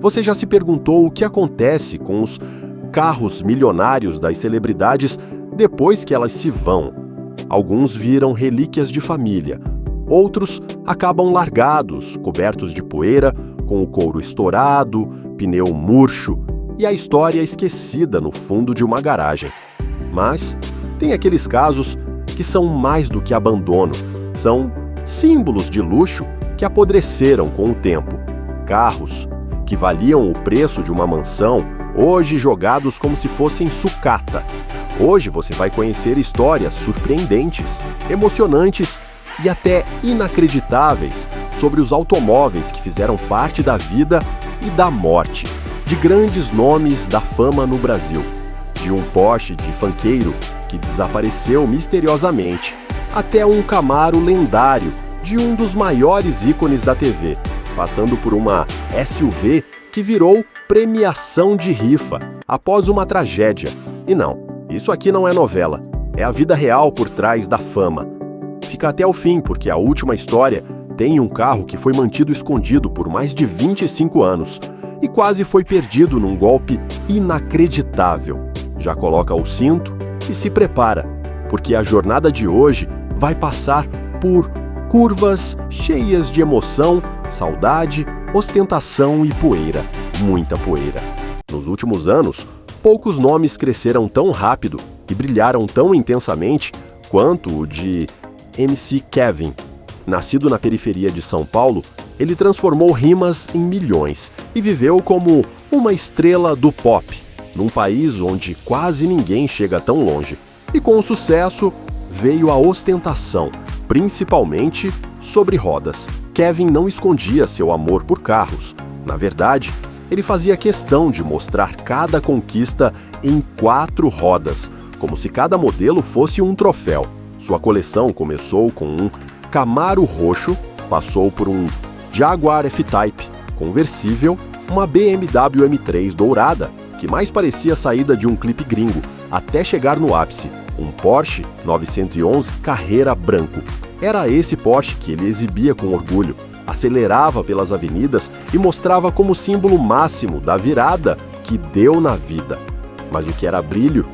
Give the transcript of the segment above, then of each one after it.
Você já se perguntou o que acontece com os carros milionários das celebridades depois que elas se vão? Alguns viram relíquias de família, outros acabam largados, cobertos de poeira, com o couro estourado, pneu murcho e a história esquecida no fundo de uma garagem. Mas tem aqueles casos que são mais do que abandono, são símbolos de luxo que apodreceram com o tempo. Carros que valiam o preço de uma mansão, hoje jogados como se fossem sucata. Hoje você vai conhecer histórias surpreendentes, emocionantes e até inacreditáveis sobre os automóveis que fizeram parte da vida e da morte de grandes nomes da fama no Brasil. De um Porsche de funkeiro que desapareceu misteriosamente, até um Camaro lendário de um dos maiores ícones da TV, passando por uma SUV que virou premiação de rifa após uma tragédia. E não, isso aqui não é novela, é a vida real por trás da fama. Fica até o fim, porque a última história tem um carro que foi mantido escondido por mais de 25 anos e quase foi perdido num golpe inacreditável. Já coloca o cinto e se prepara, porque a jornada de hoje vai passar por curvas cheias de emoção, saudade, ostentação e poeira, muita poeira. Nos últimos anos, poucos nomes cresceram tão rápido e brilharam tão intensamente quanto o de MC Kevin. Nascido na periferia de São Paulo, ele transformou rimas em milhões e viveu como uma estrela do pop, num país onde quase ninguém chega tão longe. E com o sucesso veio a ostentação, principalmente sobre rodas. Kevin não escondia seu amor por carros. Na verdade, ele fazia questão de mostrar cada conquista em 4 rodas, como se cada modelo fosse um troféu. Sua coleção começou com um Camaro roxo, passou por um Jaguar F-Type conversível, uma BMW M3 dourada, que mais parecia a saída de um clipe gringo, até chegar no ápice, um Porsche 911 Carrera branco. Era esse Porsche que ele exibia com orgulho, acelerava pelas avenidas e mostrava como símbolo máximo da virada que deu na vida. Mas o que era brilho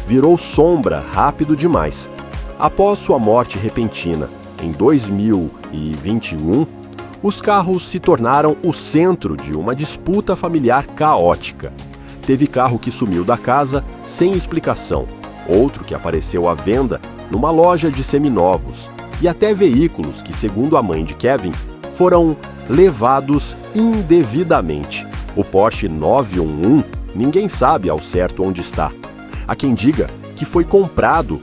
virou sombra rápido demais. Após sua morte repentina, em 2021, os carros se tornaram o centro de uma disputa familiar caótica. Teve carro que sumiu da casa sem explicação, outro que apareceu à venda numa loja de seminovos, e até veículos que, segundo a mãe de Kevin, foram levados indevidamente. O Porsche 911 ninguém sabe ao certo onde está. Há quem diga que foi comprado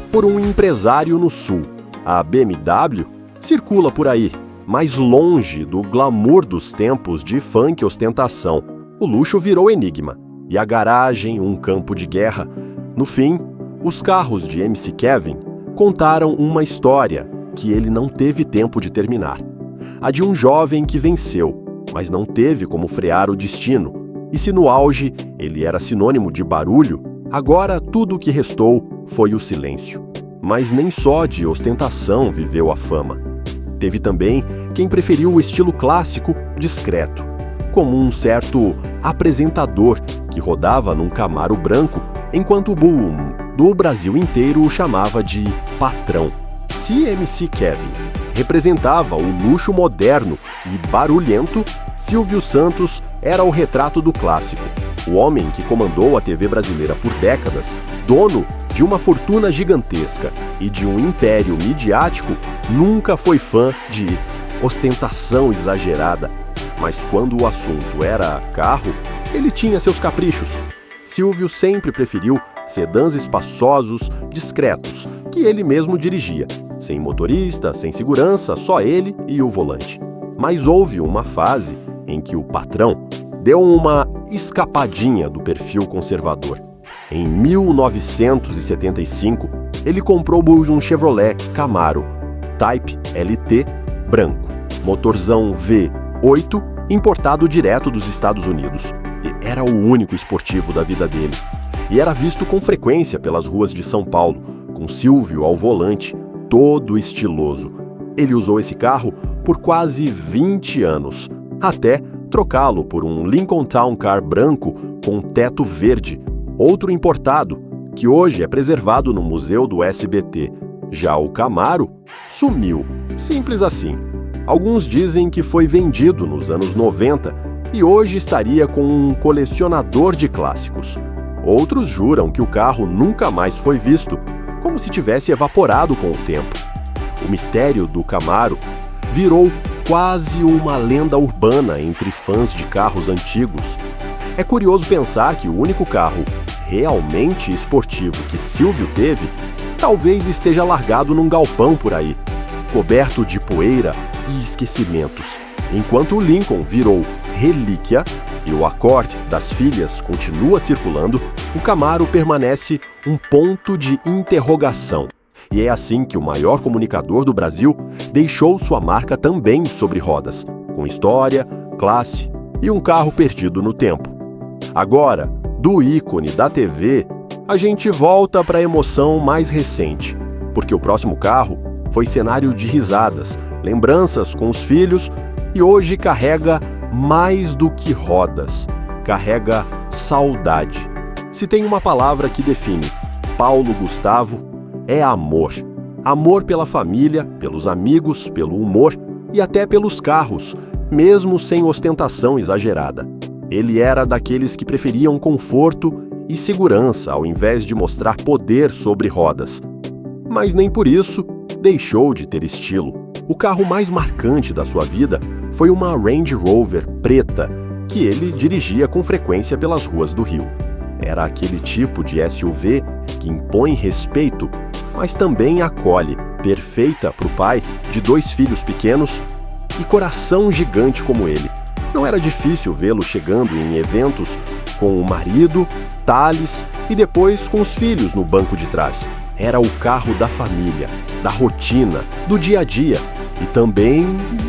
por um empresário no sul. A BMW circula por aí, mais longe do glamour dos tempos de funk e ostentação. O luxo virou enigma, e a garagem um campo de guerra. No fim, os carros de MC Kevin contaram uma história que ele não teve tempo de terminar. A de um jovem que venceu, mas não teve como frear o destino. E se no auge ele era sinônimo de barulho, agora tudo o que restou foi o silêncio. Mas nem só de ostentação viveu a fama. Teve também quem preferiu o estilo clássico discreto, como um certo apresentador que rodava num Camaro branco, enquanto o boom do Brasil inteiro o chamava de patrão. Se MC Kevin representava o luxo moderno e barulhento, Silvio Santos era o retrato do clássico. O homem que comandou a TV brasileira por décadas, dono de uma fortuna gigantesca e de um império midiático, nunca foi fã de ostentação exagerada. Mas quando o assunto era carro, ele tinha seus caprichos. Silvio sempre preferiu sedãs espaçosos, discretos, que ele mesmo dirigia, sem motorista, sem segurança, só ele e o volante. Mas houve uma fase em que o patrão deu uma escapadinha do perfil conservador. Em 1975, ele comprou um Chevrolet Camaro Type LT branco, motorzão V8 importado direto dos Estados Unidos. E era o único esportivo da vida dele. E era visto com frequência pelas ruas de São Paulo, com Silvio ao volante, todo estiloso. Ele usou esse carro por quase 20 anos, até trocá-lo por um Lincoln Town Car branco com teto verde, outro importado, que hoje é preservado no museu do SBT. Já o Camaro sumiu, simples assim. Alguns dizem que foi vendido nos anos 90 e hoje estaria com um colecionador de clássicos. Outros juram que o carro nunca mais foi visto, como se tivesse evaporado com o tempo. O mistério do Camaro virou quase uma lenda urbana entre fãs de carros antigos. É curioso pensar que o único carro realmente esportivo que Silvio teve talvez esteja largado num galpão por aí, coberto de poeira e esquecimentos. Enquanto o Lincoln virou relíquia e o Accord das filhas continua circulando, o Camaro permanece um ponto de interrogação. E é assim que o maior comunicador do Brasil deixou sua marca também sobre rodas, com história, classe e um carro perdido no tempo. Agora, do ícone da TV, a gente volta para a emoção mais recente, porque o próximo carro foi cenário de risadas, lembranças com os filhos e hoje carrega mais do que rodas, carrega saudade. Se tem uma palavra que define Paulo Gustavo, é amor. Amor pela família, pelos amigos, pelo humor e até pelos carros, mesmo sem ostentação exagerada. Ele era daqueles que preferiam conforto e segurança ao invés de mostrar poder sobre rodas. Mas nem por isso deixou de ter estilo. O carro mais marcante da sua vida foi uma Range Rover preta que ele dirigia com frequência pelas ruas do Rio. Era aquele tipo de SUV que impõe respeito, mas também acolhe, perfeita para o pai de 2 filhos pequenos e coração gigante como ele. Não era difícil vê-lo chegando em eventos com o marido, Thales e depois com os filhos no banco de trás. Era o carro da família, da rotina, do dia a dia e também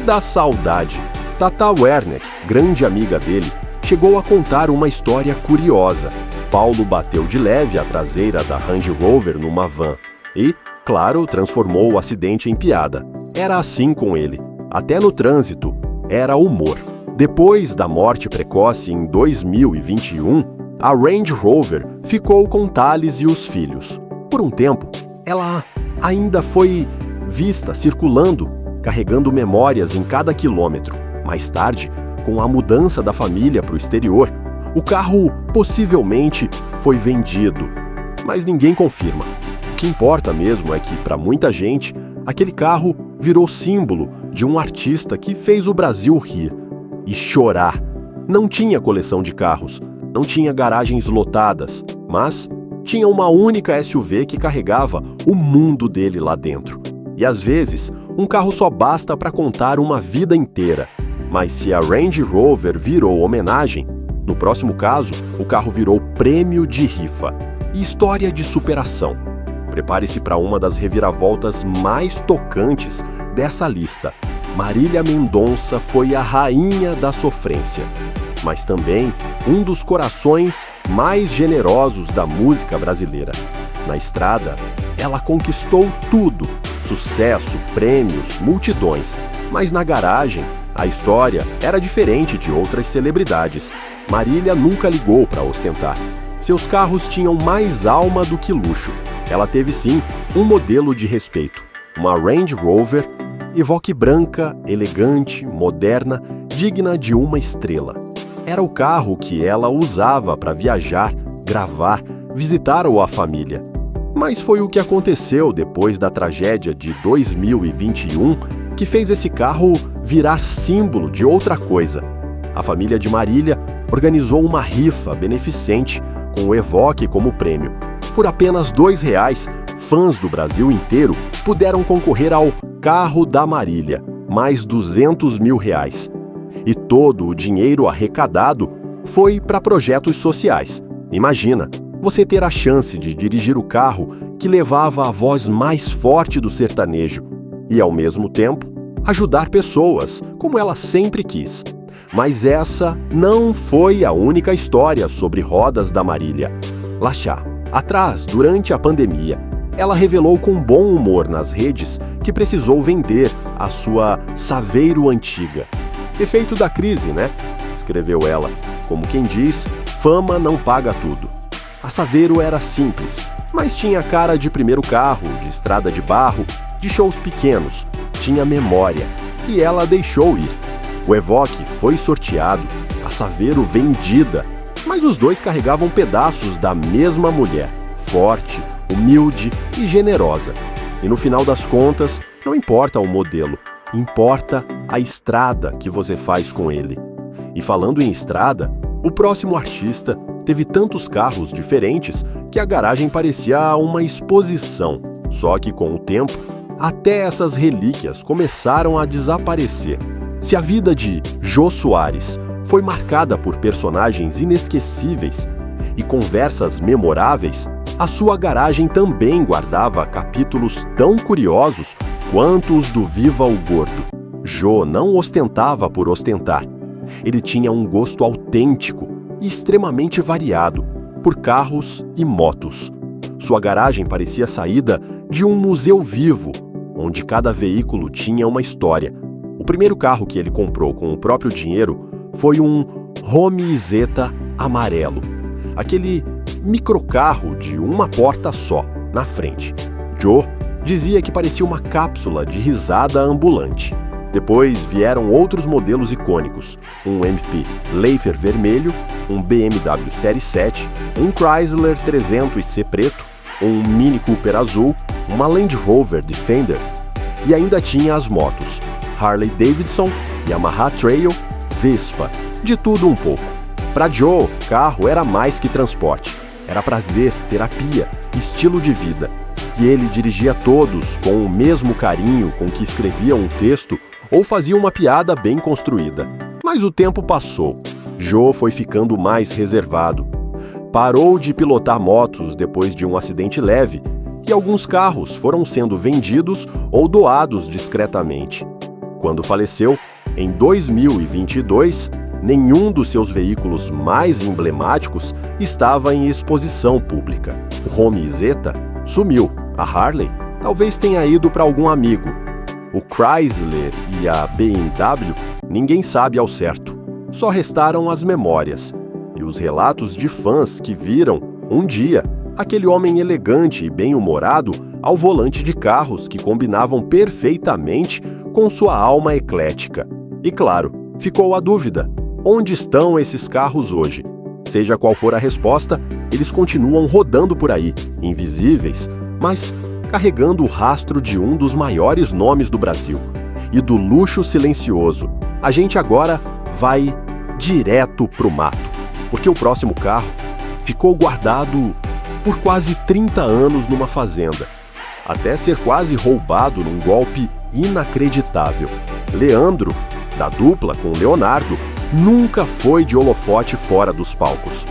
da saudade. Tata Werneck, grande amiga dele, chegou a contar uma história curiosa. Paulo bateu de leve a traseira da Range Rover numa van e, claro, transformou o acidente em piada. Era assim com ele. Até no trânsito, era humor. Depois da morte precoce em 2021, a Range Rover ficou com Thales e os filhos. Por um tempo, ela ainda foi vista circulando, carregando memórias em cada quilômetro. Mais tarde, com a mudança da família para o exterior, o carro possivelmente foi vendido, mas ninguém confirma. O que importa mesmo é que, para muita gente, aquele carro virou símbolo de um artista que fez o Brasil rir e chorar. Não tinha coleção de carros, não tinha garagens lotadas, mas tinha uma única SUV que carregava o mundo dele lá dentro. E às vezes, um carro só basta para contar uma vida inteira. Mas se a Range Rover virou homenagem, no próximo caso, o carro virou prêmio de rifa e história de superação. Prepare-se para uma das reviravoltas mais tocantes dessa lista. Marília Mendonça foi a rainha da sofrência, mas também um dos corações mais generosos da música brasileira. Na estrada, ela conquistou tudo: sucesso, prêmios, multidões. Mas na garagem, a história era diferente de outras celebridades. Marília nunca ligou para ostentar. Seus carros tinham mais alma do que luxo. Ela teve sim um modelo de respeito, uma Range Rover Evoque branca, elegante, moderna, digna de uma estrela. Era o carro que ela usava para viajar, gravar, visitar a família. Mas foi o que aconteceu depois da tragédia de 2021 que fez esse carro virar símbolo de outra coisa. A família de Marília organizou uma rifa beneficente com o Evoque como prêmio. Por apenas R$2, fãs do Brasil inteiro puderam concorrer ao Carro da Marília, mais R$200 mil. E todo o dinheiro arrecadado foi para projetos sociais. Imagina, você ter a chance de dirigir o carro que levava a voz mais forte do sertanejo e, ao mesmo tempo, ajudar pessoas, como ela sempre quis. Mas essa não foi a única história sobre rodas da Marília. Lá atrás, durante a pandemia, ela revelou com bom humor nas redes que precisou vender a sua Saveiro antiga. Efeito da crise, né? escreveu ela. Como quem diz, fama não paga tudo. A Saveiro era simples, mas tinha cara de primeiro carro, de estrada de barro, de shows pequenos. Tinha memória, e ela deixou ir. O Evoque foi sorteado, a Saveiro vendida, mas os dois carregavam pedaços da mesma mulher, forte, humilde e generosa. E no final das contas, não importa o modelo, importa a estrada que você faz com ele. E falando em estrada, o próximo artista teve tantos carros diferentes que a garagem parecia uma exposição. Só que com o tempo, até essas relíquias começaram a desaparecer. Se a vida de Jô Soares foi marcada por personagens inesquecíveis e conversas memoráveis, a sua garagem também guardava capítulos tão curiosos quanto os do Viva o Gordo. Jô não ostentava por ostentar. Ele tinha um gosto autêntico e extremamente variado por carros e motos. Sua garagem parecia saída de um museu vivo, onde cada veículo tinha uma história. O primeiro carro que ele comprou com o próprio dinheiro foi um Home Zeta amarelo. Aquele microcarro de uma porta só, na frente. Jô dizia que parecia uma cápsula de risada ambulante. Depois vieram outros modelos icônicos, um MP Leifer vermelho, um BMW Série 7, um Chrysler 300C preto, um Mini Cooper azul, uma Land Rover Defender, e ainda tinha as motos, Harley Davidson, Yamaha Trail, Vespa, de tudo um pouco. Para Jô, carro era mais que transporte, era prazer, terapia, estilo de vida. E ele dirigia todos com o mesmo carinho com que escrevia um texto ou fazia uma piada bem construída. Mas o tempo passou. Jô foi ficando mais reservado. Parou de pilotar motos depois de um acidente leve e alguns carros foram sendo vendidos ou doados discretamente. Quando faleceu, em 2022, nenhum dos seus veículos mais emblemáticos estava em exposição pública. O Home Zeta sumiu. A Harley talvez tenha ido para algum amigo. O Chrysler e a BMW, ninguém sabe ao certo. Só restaram as memórias e os relatos de fãs que viram, um dia, aquele homem elegante e bem-humorado ao volante de carros que combinavam perfeitamente com sua alma eclética. E claro, ficou a dúvida: onde estão esses carros hoje? Seja qual for a resposta, eles continuam rodando por aí, invisíveis, mas carregando o rastro de um dos maiores nomes do Brasil e do luxo silencioso. A gente agora vai direto pro mato, porque o próximo carro ficou guardado por quase 30 anos numa fazenda, até ser quase roubado num golpe inacreditável. Leandro, da dupla com Leonardo, nunca foi de holofote fora dos palcos.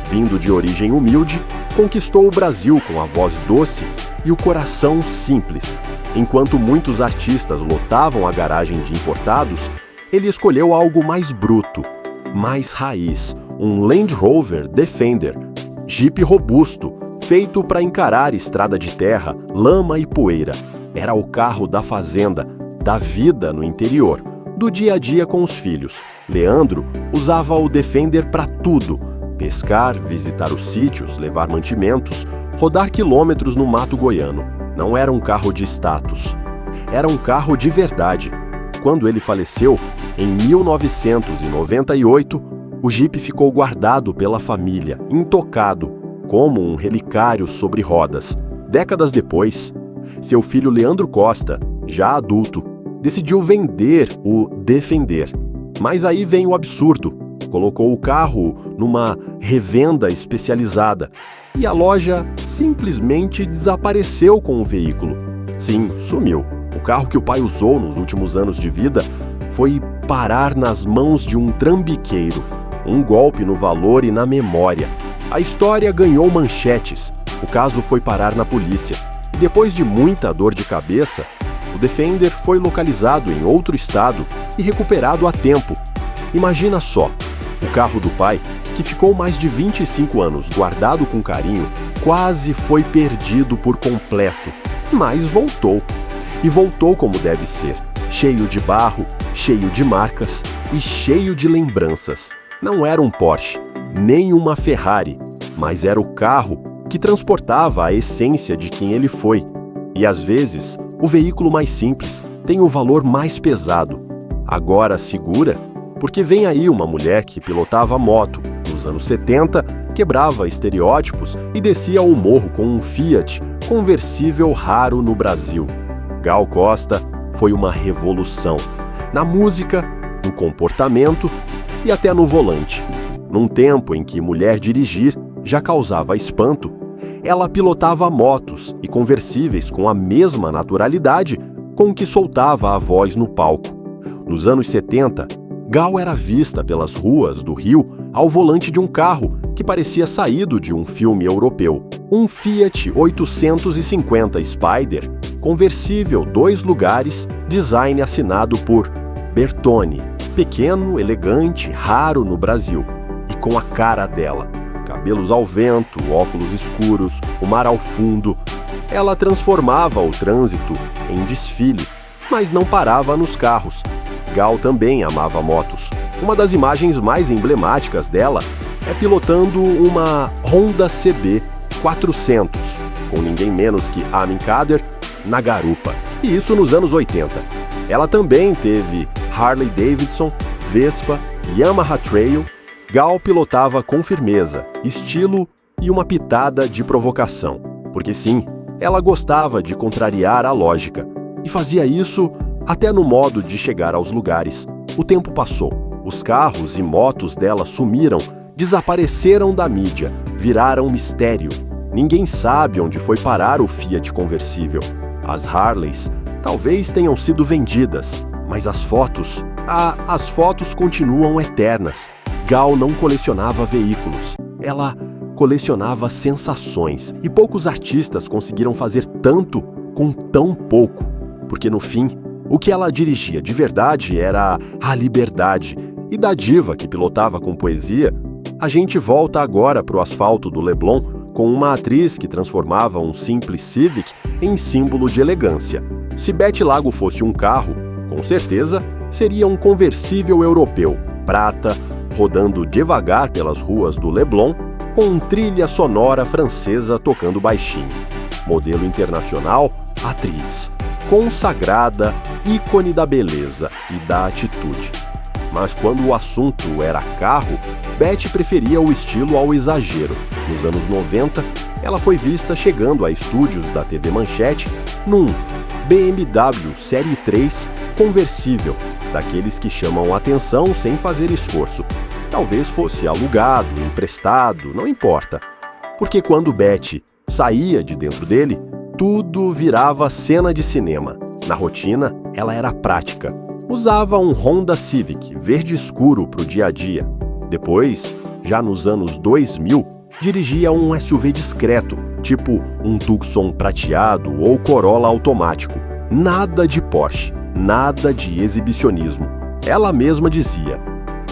Vindo de origem humilde, conquistou o Brasil com a voz doce e o coração simples. Enquanto muitos artistas lotavam a garagem de importados, ele escolheu algo mais bruto, mais raiz, um Land Rover Defender, Jeep robusto, feito para encarar estrada de terra, lama e poeira. Era o carro da fazenda, da vida no interior, do dia a dia com os filhos. Leandro usava o Defender para tudo: pescar, visitar os sítios, levar mantimentos, rodar quilômetros no mato goiano. Não era um carro de status, era um carro de verdade. Quando ele faleceu, em 1998, o Jeep ficou guardado pela família, intocado, como um relicário sobre rodas. Décadas depois, seu filho Leandro Costa, já adulto, decidiu vender o Defender. Mas aí vem o absurdo: colocou o carro numa revenda especializada e a loja simplesmente desapareceu com o veículo. Sim, sumiu. O carro que o pai usou nos últimos anos de vida foi parar nas mãos de um trambiqueiro. Um golpe no valor e na memória. A história ganhou manchetes. O caso foi parar na polícia. E depois de muita dor de cabeça, o Defender foi localizado em outro estado e recuperado a tempo. Imagina só, o carro do pai, que ficou mais de 25 anos guardado com carinho, quase foi perdido por completo, mas voltou. E voltou como deve ser, cheio de barro, cheio de marcas e cheio de lembranças. Não era um Porsche, nem uma Ferrari, mas era o carro que transportava a essência de quem ele foi. E às vezes, o veículo mais simples tem o valor mais pesado. Agora segura, porque vem aí uma mulher que pilotava moto nos anos 70, quebrava estereótipos e descia ao morro com um Fiat conversível raro no Brasil. Gal Costa foi uma revolução. Na música, no comportamento e até no volante. Num tempo em que mulher dirigir já causava espanto, ela pilotava motos e conversíveis com a mesma naturalidade com que soltava a voz no palco. Nos anos 70, Gal era vista pelas ruas do Rio ao volante de um carro que parecia saído de um filme europeu. Um Fiat 850 Spider, conversível 2 lugares, design assinado por Bertone. Pequeno, elegante, raro no Brasil. E com a cara dela. Cabelos ao vento, óculos escuros, o mar ao fundo. Ela transformava o trânsito em desfile, mas não parava nos carros. Gal também amava motos. Uma das imagens mais emblemáticas dela é pilotando uma Honda CB 400, com ninguém menos que Amin Kader, na garupa. E isso nos anos 80. Ela também teve Harley Davidson, Vespa, Yamaha Trail. Gal pilotava com firmeza, estilo e uma pitada de provocação. Porque sim, ela gostava de contrariar a lógica. E fazia isso até no modo de chegar aos lugares. O tempo passou. Os carros e motos dela sumiram, desapareceram da mídia, viraram mistério. Ninguém sabe onde foi parar o Fiat conversível. As Harleys talvez tenham sido vendidas, mas as fotos continuam eternas. Gal não colecionava veículos, ela colecionava sensações. E poucos artistas conseguiram fazer tanto com tão pouco, porque no fim, o que ela dirigia de verdade era a liberdade. E da diva que pilotava com poesia, a gente volta agora pro asfalto do Leblon com uma atriz que transformava um simples Civic em símbolo de elegância. Se Beth Lago fosse um carro, com certeza seria um conversível europeu, prata, rodando devagar pelas ruas do Leblon, com trilha sonora francesa tocando baixinho. Modelo internacional, atriz. Consagrada, ícone da beleza e da atitude. Mas quando o assunto era carro, Beth preferia o estilo ao exagero. Nos anos 90, ela foi vista chegando a estúdios da TV Manchete num BMW Série 3 conversível, daqueles que chamam atenção sem fazer esforço. Talvez fosse alugado, emprestado, não importa. Porque quando Beth saía de dentro dele, tudo virava cena de cinema. Na rotina, ela era prática. Usava um Honda Civic verde escuro para o dia a dia. Depois, já nos anos 2000, dirigia um SUV discreto, tipo um Tucson prateado ou Corolla automático. Nada de Porsche, nada de exibicionismo. Ela mesma dizia: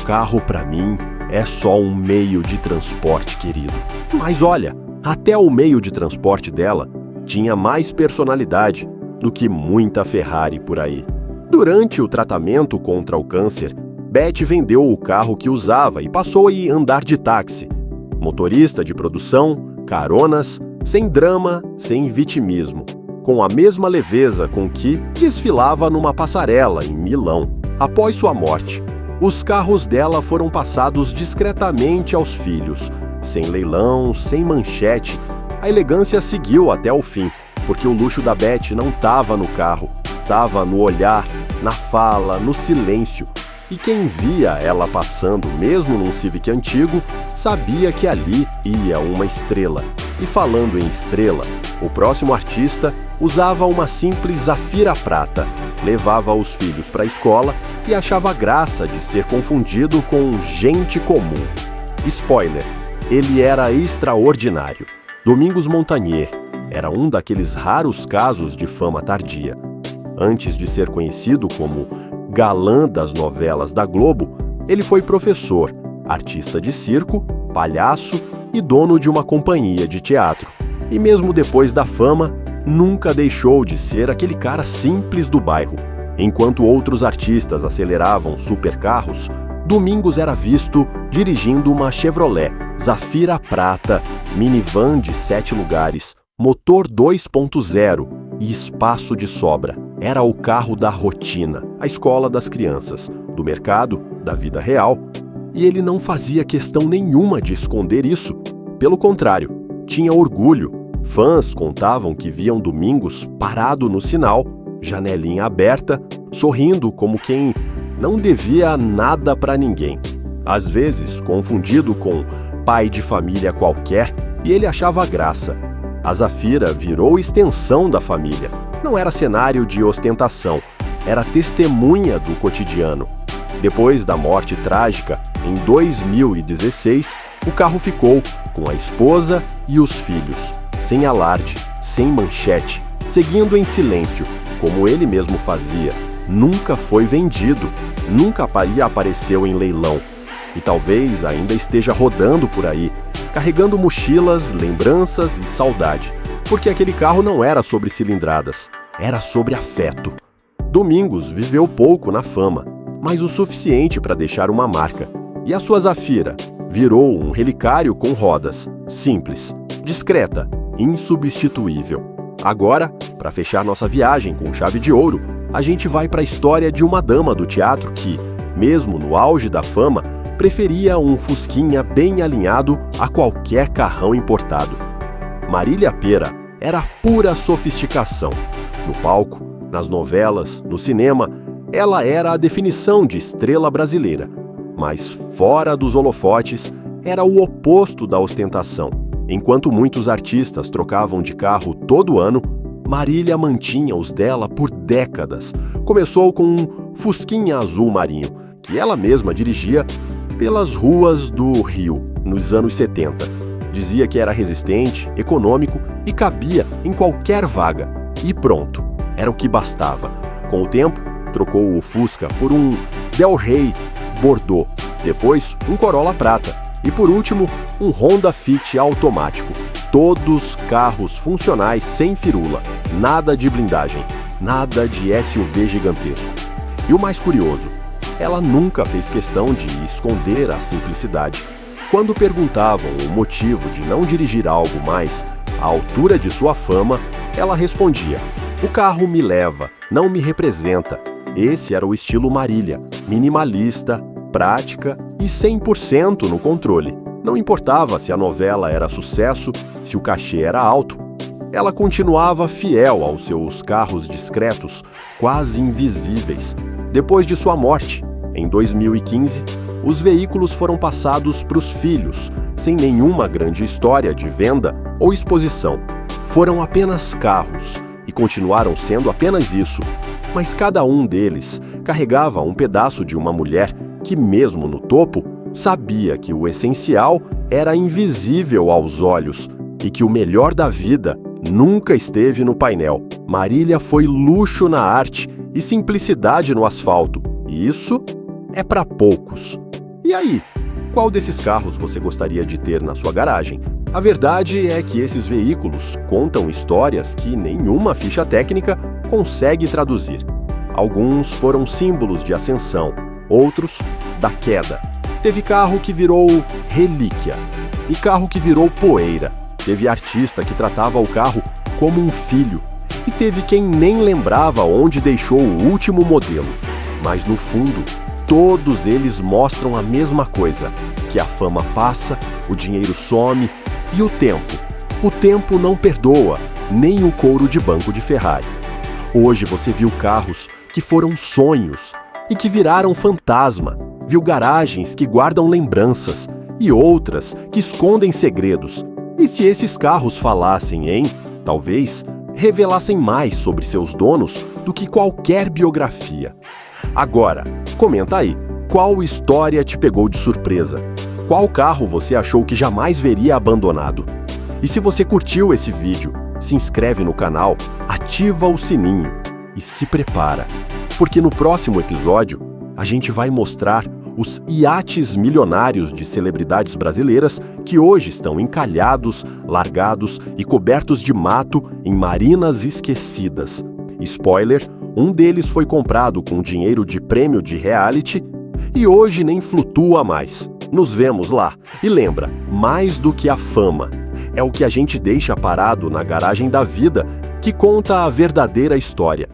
carro para mim é só um meio de transporte, querido. Mas olha, até o meio de transporte dela tinha mais personalidade do que muita Ferrari por aí. Durante o tratamento contra o câncer, Beth vendeu o carro que usava e passou a andar de táxi. Motorista de produção, caronas, sem drama, sem vitimismo, com a mesma leveza com que desfilava numa passarela em Milão. Após sua morte, os carros dela foram passados discretamente aos filhos, sem leilão, sem manchete. A elegância seguiu até o fim, porque o luxo da Beth não estava no carro, estava no olhar, na fala, no silêncio. E quem via ela passando, mesmo num Civic antigo, sabia que ali ia uma estrela. E falando em estrela, o próximo artista usava uma simples Zafira prata, levava os filhos para a escola e achava graça de ser confundido com gente comum. Spoiler, ele era extraordinário. Domingos Montagnier era um daqueles raros casos de fama tardia. Antes de ser conhecido como galã das novelas da Globo, ele foi professor, artista de circo, palhaço e dono de uma companhia de teatro. E mesmo depois da fama, nunca deixou de ser aquele cara simples do bairro. Enquanto outros artistas aceleravam supercarros, Domingos era visto dirigindo uma Chevrolet Zafira prata, minivan de 7 lugares, motor 2.0 e espaço de sobra. Era o carro da rotina, a escola das crianças, do mercado, da vida real, e ele não fazia questão nenhuma de esconder isso. Pelo contrário, tinha orgulho. Fãs contavam que viam Domingos parado no sinal, janelinha aberta, sorrindo como quem não devia nada para ninguém. Às vezes, confundido com pai de família qualquer, e ele achava graça. A Zafira virou extensão da família. Não era cenário de ostentação, era testemunha do cotidiano. Depois da morte trágica, em 2016, o carro ficou com a esposa e os filhos, sem alarde, sem manchete, seguindo em silêncio, como ele mesmo fazia. Nunca foi vendido, nunca apareceu em leilão. E talvez ainda esteja rodando por aí, carregando mochilas, lembranças e saudade. Porque aquele carro não era sobre cilindradas, era sobre afeto. Domingos viveu pouco na fama, mas o suficiente para deixar uma marca. E a sua Zafira virou um relicário com rodas, simples, discreta, insubstituível. Agora, para fechar nossa viagem com chave de ouro, a gente vai para a história de uma dama do teatro que, mesmo no auge da fama, preferia um fusquinha bem alinhado a qualquer carrão importado. Marília Pêra era pura sofisticação. No palco, nas novelas, no cinema, ela era a definição de estrela brasileira. Mas fora dos holofotes, era o oposto da ostentação. Enquanto muitos artistas trocavam de carro todo ano, Marília mantinha os dela por décadas. Começou com um fusquinha azul marinho, que ela mesma dirigia pelas ruas do Rio, nos anos 70. Dizia que era resistente, econômico e cabia em qualquer vaga. E pronto, era o que bastava. Com o tempo, trocou o Fusca por um Del Rey Bordeaux, depois um Corolla prata e, por último, um Honda Fit automático. Todos carros funcionais sem firula, nada de blindagem, nada de SUV gigantesco. E o mais curioso, ela nunca fez questão de esconder a simplicidade. Quando perguntavam o motivo de não dirigir algo mais à altura de sua fama, ela respondia: "O carro me leva, não me representa." Esse era o estilo Marília, minimalista, prática e 100% no controle. Não importava se a novela era sucesso, se o cachê era alto. Ela continuava fiel aos seus carros discretos, quase invisíveis. Depois de sua morte, em 2015, os veículos foram passados para os filhos, sem nenhuma grande história de venda ou exposição. Foram apenas carros e continuaram sendo apenas isso, mas cada um deles carregava um pedaço de uma mulher que, mesmo no topo, sabia que o essencial era invisível aos olhos e que o melhor da vida nunca esteve no painel. Marília foi luxo na arte e simplicidade no asfalto, e isso é para poucos. E aí, qual desses carros você gostaria de ter na sua garagem? A verdade é que esses veículos contam histórias que nenhuma ficha técnica consegue traduzir. Alguns foram símbolos de ascensão, outros da queda. Teve carro que virou relíquia e carro que virou poeira. Teve artista que tratava o carro como um filho e teve quem nem lembrava onde deixou o último modelo. Mas no fundo, todos eles mostram a mesma coisa, que a fama passa, o dinheiro some e o tempo não perdoa, nem o couro de banco de Ferrari. Hoje você viu carros que foram sonhos e que viraram fantasma, viu garagens que guardam lembranças e outras que escondem segredos. E se esses carros falassem talvez, revelassem mais sobre seus donos do que qualquer biografia. Agora, comenta aí, qual história te pegou de surpresa? Qual carro você achou que jamais veria abandonado? E se você curtiu esse vídeo, se inscreve no canal, ativa o sininho e se prepara, porque no próximo episódio a gente vai mostrar os iates milionários de celebridades brasileiras que hoje estão encalhados, largados e cobertos de mato em marinas esquecidas. Spoiler, Um deles foi comprado com dinheiro de prêmio de reality e hoje nem flutua mais. Nos vemos lá. E lembra, mais do que a fama, é o que a gente deixa parado na garagem da vida que conta a verdadeira história.